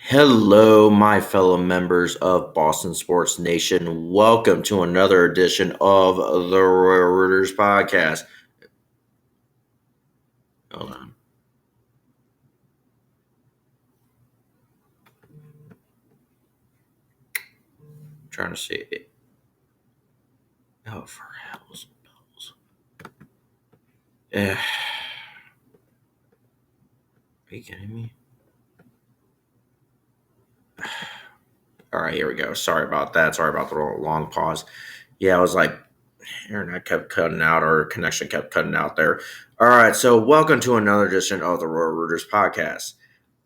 Hello, my fellow members of Boston Sports Nation. Welcome to another edition of the Royal Rooters podcast. Hold on. I'm trying to see it. Oh, for hell's bells. Are you kidding me? All right, here we go. Sorry about that. Sorry about the long pause. Yeah, I was like, internet kept cutting out or connection kept cutting out there. All right, so welcome to another edition of the Royal Rooters podcast.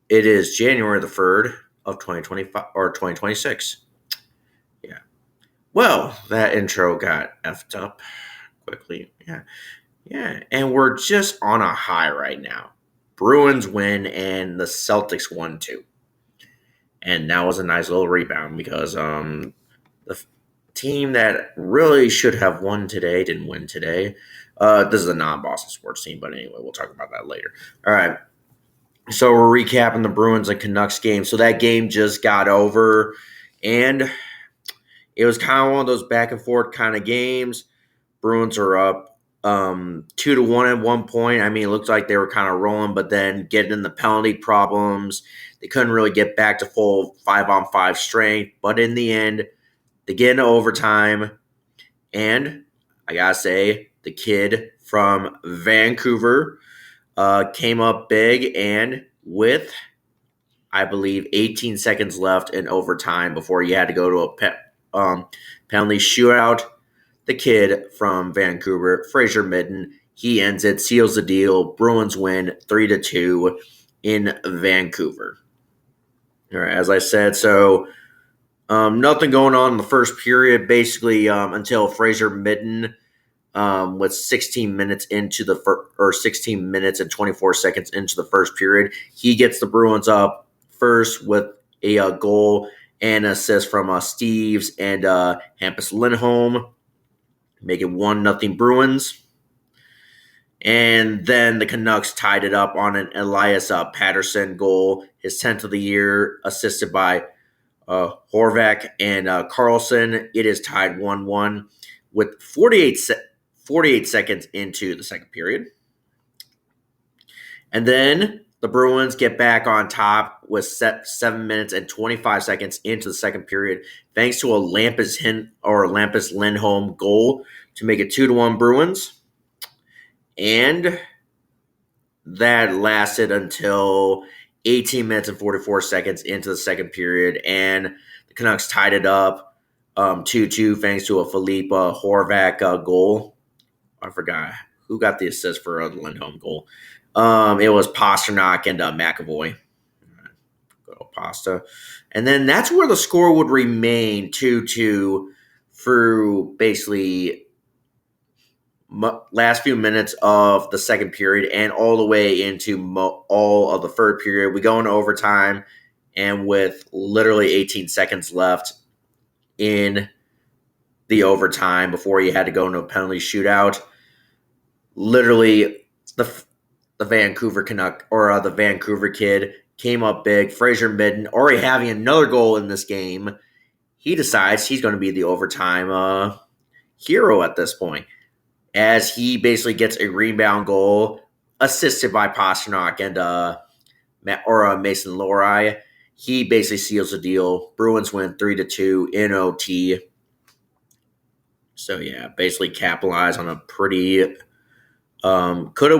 It is January the 3rd of 2025 or 2026. Yeah. Well, that intro got effed up quickly. Yeah. Yeah. And we're just on a high right now. Bruins win and the Celtics won too. And that was a nice little rebound because the team that really should have won today didn't win today. This is a non-Boston sports team, but anyway, we'll talk about that later. All right. So we're recapping the Bruins and Canucks game. So that game just got over, and it was kind of one of those back and forth kind of games. Bruins are up 2-1 at one point. I mean, it looked like they were kind of rolling, but then getting in the penalty problems, they couldn't really get back to full 5-on-5 strength. But in the end, they get into overtime, and I gotta say, the kid from Vancouver came up big, and with, I believe, 18 seconds left in overtime before you had to go to a penalty shootout, the kid from Vancouver, Fraser Milton, he ends it, seals the deal. Bruins win 3-2 in Vancouver. All right, as I said, so nothing going on in the first period, basically until Fraser Milton with 16 minutes into the 16 minutes and 24 seconds into the first period, he gets the Bruins up first with a goal and assist from Steves and Hampus Lindholm, make it 1-0 Bruins. And then the Canucks tied it up on an Elias Patterson goal, his 10th of the year, assisted by Horvath and Carlson. It is tied 1-1 with 48 seconds into the second period. And then the Bruins get back on top with 7 minutes and 25 seconds into the second period, thanks to a Lampus Lindholm goal to make it 2-1 Bruins. And that lasted until 18 minutes and 44 seconds into the second period, and the Canucks tied it up 2-2 thanks to a Filip Horvath goal. I forgot who got the assist for the Lindholm goal. It was Pastrnak and McAvoy. Good old Pasta. And then that's where the score would remain 2-2 through basically last few minutes of the second period and all the way into all of the third period. We go into overtime, and with literally 18 seconds left in the overtime before you had to go into a penalty shootout, literally the Vancouver Canuck or the Vancouver kid came up big. Fraser Milton, already having another goal in this game, he decides he's going to be the overtime hero at this point, as he basically gets a rebound goal assisted by Pastrnak and Mason Lohrei. He basically seals the deal. Bruins win 3-2 in OT. So yeah, basically capitalize on a pretty could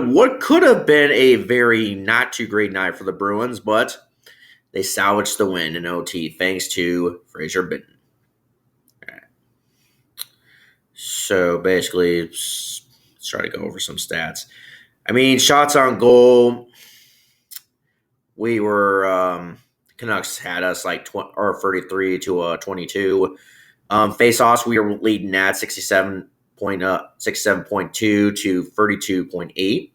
have been a very not too great night for the Bruins, but they salvaged the win in OT thanks to Fraser Milton. So basically, let's try to go over some stats. I mean, shots on goal, we were Canucks had us like 33 to 22. Face-offs, we were leading at 67.2 to 32.8.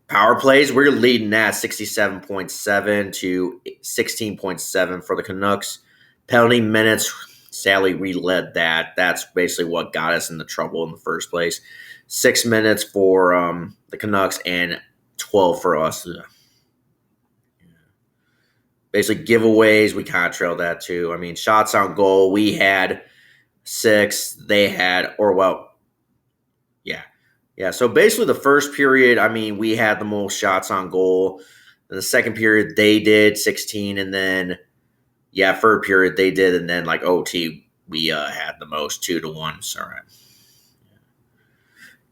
Power plays, we're leading at 67.7 to 16.7 for the Canucks. Penalty minutes, sadly, we led that. That's basically what got us into trouble in the first place. 6 minutes for the Canucks and 12 for us. Basically, giveaways, we kind of trailed that too. I mean, shots on goal, we had 6. They had, or well, yeah. Yeah. So basically, the first period, I mean, we had the most shots on goal. In the second period, they did 16. And then, yeah, third period, they did. And then, like, OT, we had the most 2-1. So, all right.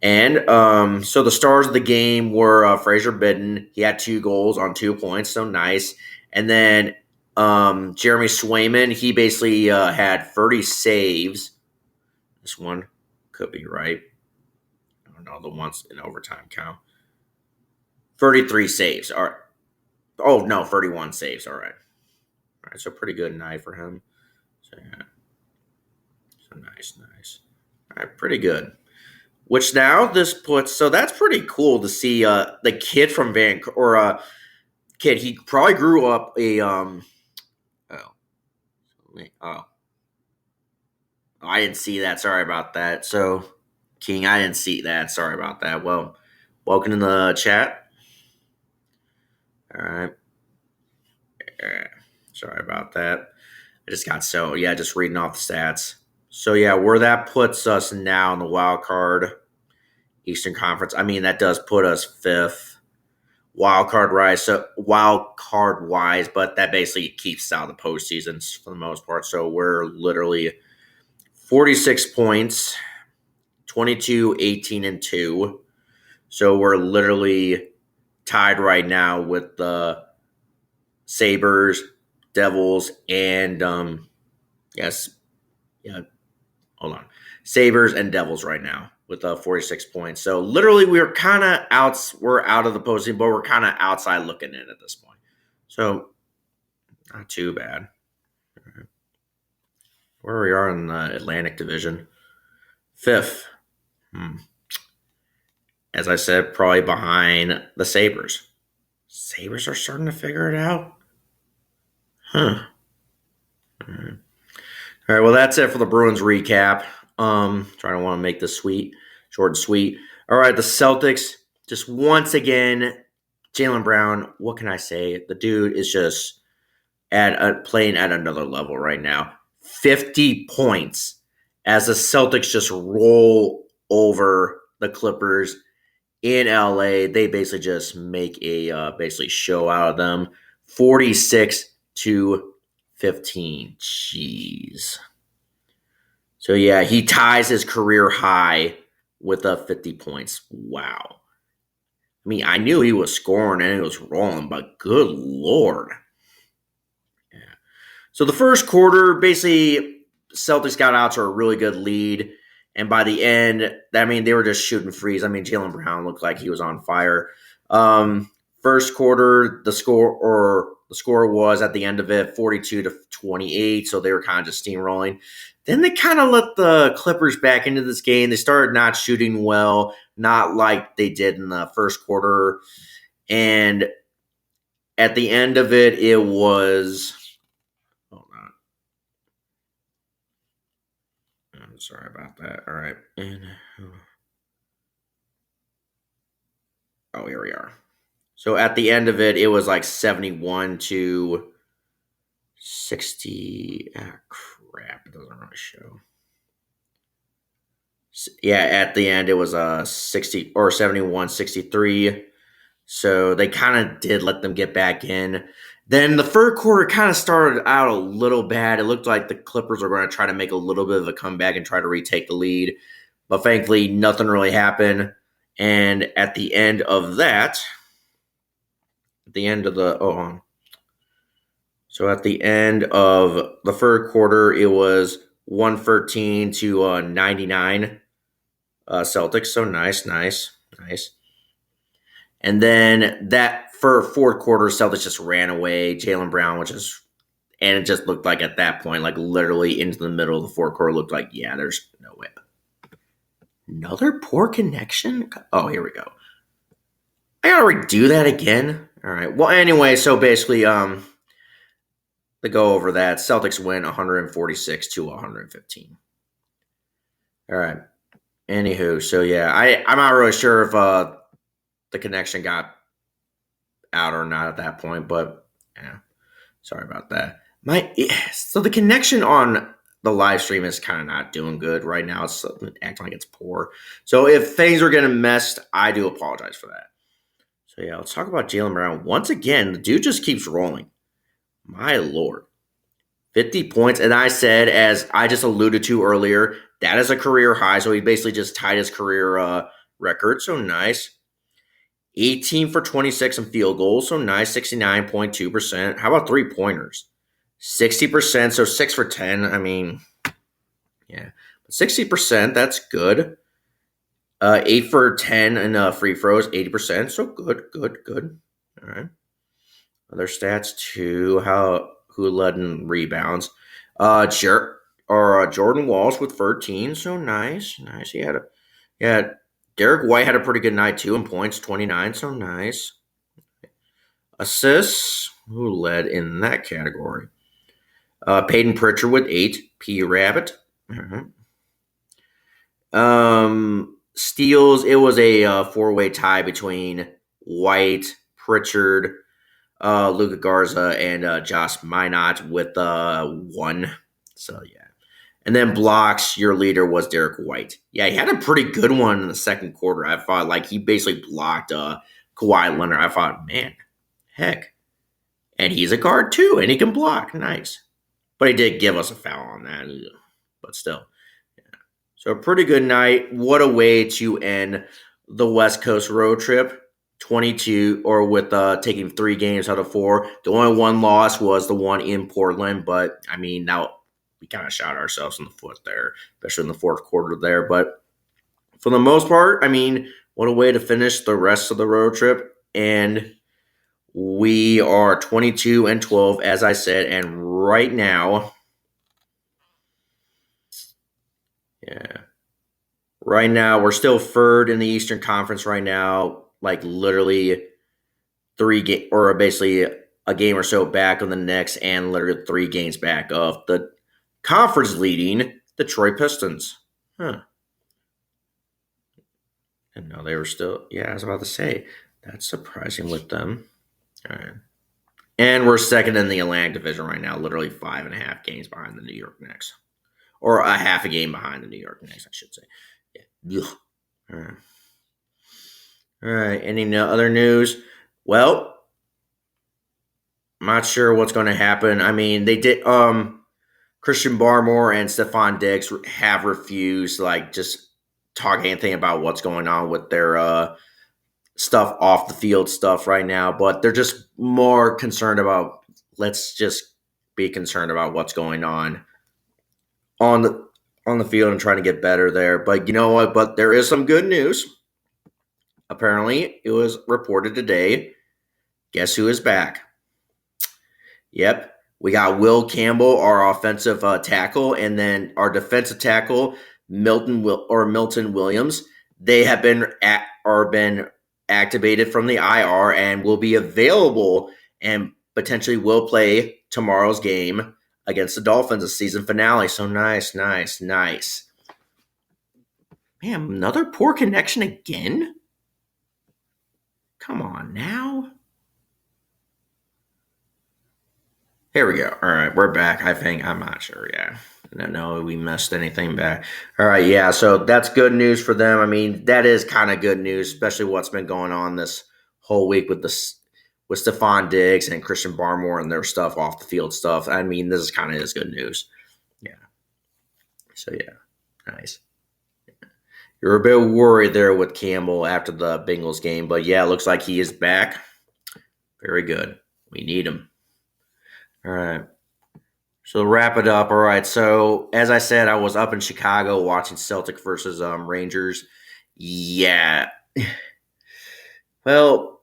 And so the stars of the game were Fraser Bidden. He had 2 goals on 2 points, so nice. And then Jeremy Swayman, he basically had 30 saves. This one could be right. I don't know, the ones in overtime count. 33 saves. All right. Oh, no, 31 saves. All right. All right, so pretty good night for him. So, yeah. So nice. All right, pretty good. Which now this puts, so that's pretty cool to see the kid from Vancouver, or kid, he probably grew up oh, oh, I didn't see that. Sorry about that. So, King, I didn't see that. Sorry about that. Well, welcome to the chat. All right. Sorry about that. I just got just reading off the stats. So, yeah, where that puts us now in the wild card Eastern Conference, I mean, that does put us 5th. Wild card wise, but that basically keeps out of the postseason for the most part. So we're literally 46 points, 22, 18, and 2. So we're literally tied right now with the Sabres, Devils, and yes, yeah, hold on, Sabres and Devils right now with 46 points. So literally we're kind of out. We're out of the postseason, but we're kind of outside looking in at this point. So not too bad. Where we are in the Atlantic Division, 5th. As I said, probably behind the Sabres. Sabres are starting to figure it out. Huh. All right. Well, that's it for the Bruins recap. Trying to want to make this short and sweet. All right, the Celtics, just once again, Jaylen Brown, what can I say? The dude is just playing at another level right now. 50 points as the Celtics just roll over the Clippers in LA. They basically just make a basically show out of them. 46-15. Jeez. So yeah, he ties his career high with 50 points. Wow. I mean, I knew he was scoring and he was rolling, but good Lord. Yeah. So the first quarter, basically, Celtics got out to a really good lead. And by the end, I mean, they were just shooting freeze. I mean, Jaylen Brown looked like he was on fire. First quarter, the score was at the end of it 42-28. So they were kind of just steamrolling. Then they kind of let the Clippers back into this game. They started not shooting well, not like they did in the first quarter. And at the end of it, it was. Hold on. I'm sorry about that. All right. Oh, here we are. So at the end of it, it was like 71-60. Crap, it doesn't really show. Yeah, at the end it was 60 or 71-63. So they kind of did let them get back in. Then the third quarter kind of started out a little bad. It looked like the Clippers were going to try to make a little bit of a comeback and try to retake the lead. But thankfully, nothing really happened. And at the end of that, at the end of the so at the end of the third quarter, it was 113-99 Celtics. So nice. And then that for fourth quarter, Celtics just ran away. Jaylen Brown, and it just looked like at that point, like literally into the middle of the fourth quarter, looked like, yeah, there's no way. Another poor connection? Oh, here we go. I gotta redo that again. All right. Well, anyway, so basically, to go over that, Celtics win 146-115. All right. Anywho, so yeah, I'm not really sure if the connection got out or not at that point, but yeah. Sorry about that. So the connection on the live stream is kind of not doing good right now. It's acting like it's poor. So if things are getting messed, I do apologize for that. So yeah, let's talk about Jaylen Brown once again. The dude just keeps rolling. My lord, 50 points, and I said, as I just alluded to earlier, that is a career high. So he basically just tied his career record. So nice. 18 for 26 in field goals, so nice, 69.2%. How about three-pointers? 60%, so 6 for 10. I mean, yeah. 60%, that's good. 8 for 10 in free throws, 80%, so good. All right. Other stats, too. Who led in rebounds? Jordan Walsh with 13, so nice. Yeah, Derek White had a pretty good night too in points, 29, so nice. Assists, who led in that category? Peyton Pritchard with 8, P. Rabbit. Uh-huh. Steals, it was a four-way tie between White, Pritchard, Luka Garza, and Josh Minot with 1. So, yeah. And then blocks, your leader was Derek White. Yeah, he had a pretty good one in the second quarter. I thought, like, he basically blocked Kawhi Leonard. I thought, man, heck. And he's a guard, too, and he can block. Nice. But he did give us a foul on that. But still. Yeah. So, a pretty good night. What a way to end the West Coast road trip. 22, or with taking 3 games out of 4. The only one loss was the one in Portland. But, I mean, now we kind of shot ourselves in the foot there, especially in the fourth quarter there. But for the most part, I mean, what a way to finish the rest of the road trip. And we are 22-12, as I said. And right now, we're still third in the Eastern Conference right now. Like literally basically a game or so back on the Knicks, and literally 3 games back of the conference leading Detroit Pistons. Huh. And no, they were still, I was about to say, that's surprising with them. All right. And we're second in the Atlantic Division right now, literally 5.5 games behind the New York Knicks. Or a half a game behind the New York Knicks, I should say. Yeah. All right. All right. Any other news? Well, I'm not sure what's going to happen. I mean, they did. Christian Barmore and Stephon Diggs have refused, like, just talk anything about what's going on with their stuff off the field stuff right now. But they're just more concerned about. Let's just be concerned about what's going on the field and trying to get better there. But you know what? But there is some good news. Apparently, it was reported today. Guess who is back? Yep. We got Will Campbell, our offensive tackle, and then our defensive tackle, Milton Williams. They have been activated from the IR and will be available and potentially will play tomorrow's game against the Dolphins, the season finale. So nice. Man, another poor connection again? Come on now. Here we go. All right, we're back. I think. I'm not sure. Yeah. I don't know if we missed anything back. All right, yeah. So that's good news for them. I mean, that is kind of good news, especially what's been going on this whole week with Stephon Diggs and Christian Barmore and their stuff off the field stuff. I mean, this is kind of good news. Yeah. So yeah, nice. You're a bit worried there with Campbell after the Bengals game, but yeah, it looks like he is back. Very good. We need him. All right. So to wrap it up, all right. So as I said, I was up in Chicago watching Celtic versus Rangers. Yeah. Well,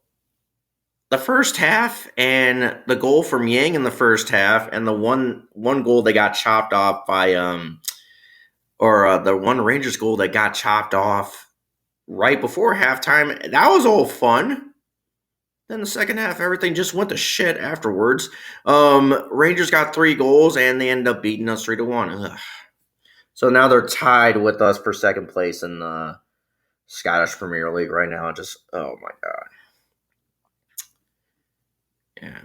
the first half and the goal from Yang in the first half, and the one goal that got chopped off by the one Rangers goal that got chopped off right before halftime. That was all fun. Then the second half, everything just went to shit afterwards. Rangers got 3 goals, and they ended up beating us 3-1. Ugh. So now they're tied with us for second place in the Scottish Premier League right now. Just, oh my God. Yeah.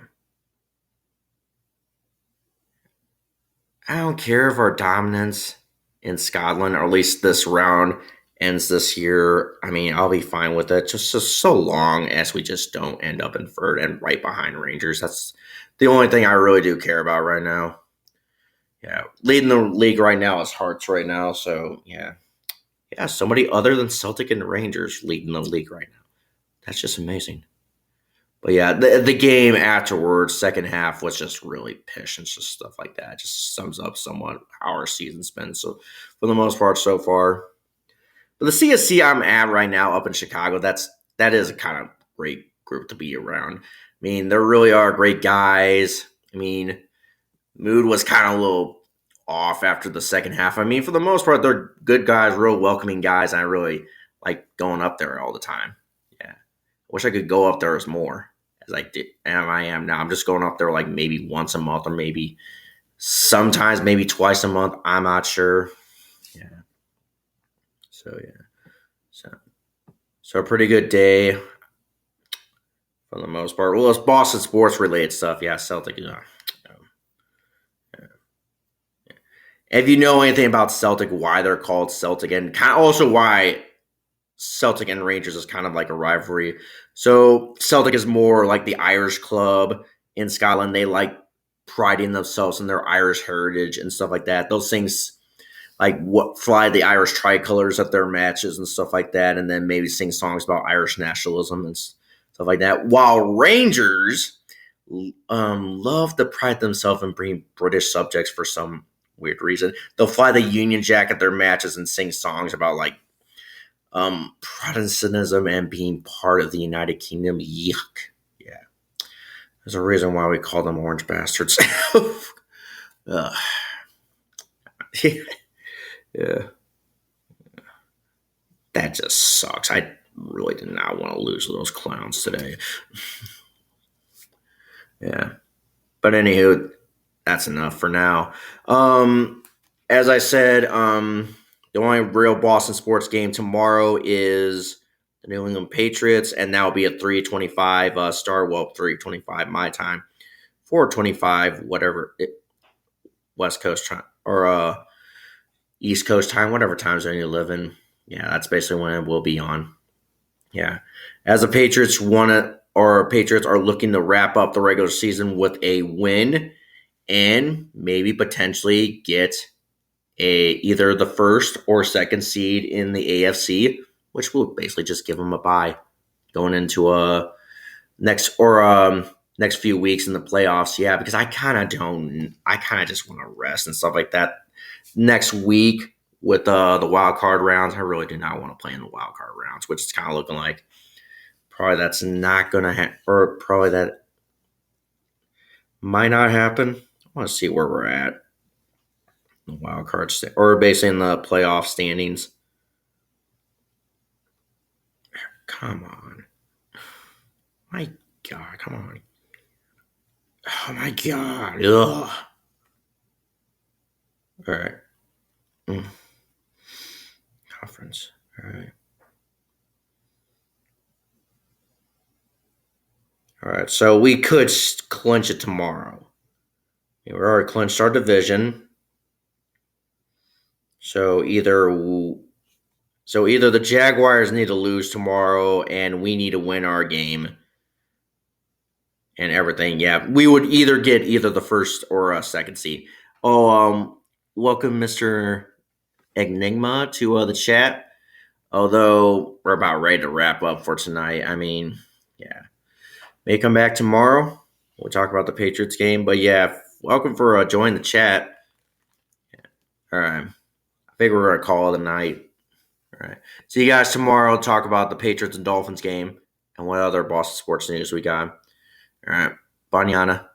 I don't care if our dominance in Scotland, or at least this round, ends this year. I mean, I'll be fine with it. Just so long as we just don't end up in third and right behind Rangers. That's the only thing I really do care about right now. Yeah, leading the league right now is Hearts right now. So yeah, somebody other than Celtic and Rangers leading the league right now. That's just amazing. But yeah, the game afterwards, second half, was just really pish and just stuff like that. It just sums up somewhat how our season's been. So for the most part so far. But the CSC I'm at right now up in Chicago, that is a kind of great group to be around. I mean, there really are great guys. I mean, mood was kind of a little off after the second half. I mean, for the most part, they're good guys, real welcoming guys, and I really like going up there all the time. Yeah, I wish I could go up there as more as I am now. I'm just going up there like maybe once a month or maybe sometimes maybe twice a month. I'm not sure. Yeah. So yeah. So a pretty good day for the most part. Well, it's Boston sports related stuff. Yeah, Celtic. If you know anything about Celtic, why they're called Celtic, and kind of also why Celtic and Rangers is kind of like a rivalry. So Celtic is more like the Irish club in Scotland. They like priding themselves in their Irish heritage and stuff like that. Those things like what fly the Irish tricolors at their matches and stuff like that, and then maybe sing songs about Irish nationalism and stuff like that. While Rangers love to pride themselves in being British subjects for some weird reason. They'll fly the Union Jack at their matches and sing songs about like Protestantism and being part of the United Kingdom. Yuck. Yeah. There's a reason why we call them orange bastards. Yeah. That just sucks. I really did not want to lose to those clowns today. Yeah. But anywho, that's enough for now. As I said, the only real Boston sports game tomorrow is the New England Patriots, and that'll be at 3:25 start. Well, 3:25 my time, 4:25 whatever West Coast time or East Coast time, whatever time zone you live in. Yeah, that's basically when it will be on. Yeah, as the Patriots Patriots are looking to wrap up the regular season with a win and maybe potentially get either the first or second seed in the AFC, which will basically just give them a bye going into next few weeks in the playoffs. Yeah, because I kind of just want to rest and stuff like that. Next week with the wild card rounds, I really do not want to play in the wild card rounds, which is kind of looking like probably that's not going to happen, or probably that might not happen. I want to see where we're at. The wild card or basically in the playoff standings. Come on. My God, come on. Oh my God. Ugh. All right. Conference. All right. All right. So we could clinch it tomorrow. We already clinched our division. So either the Jaguars need to lose tomorrow and we need to win our game and everything. Yeah, we would either get either the first or a second seed. Oh, welcome, Mr. Enigma, to the chat. Although we're about ready to wrap up for tonight. I mean, yeah, may come back tomorrow. We'll talk about the Patriots game. But yeah, welcome for joining the chat. Yeah. All right. I think we're going to call it a night. All right. See you guys tomorrow. Talk about the Patriots and Dolphins game and what other Boston sports news we got. All right. Banyana.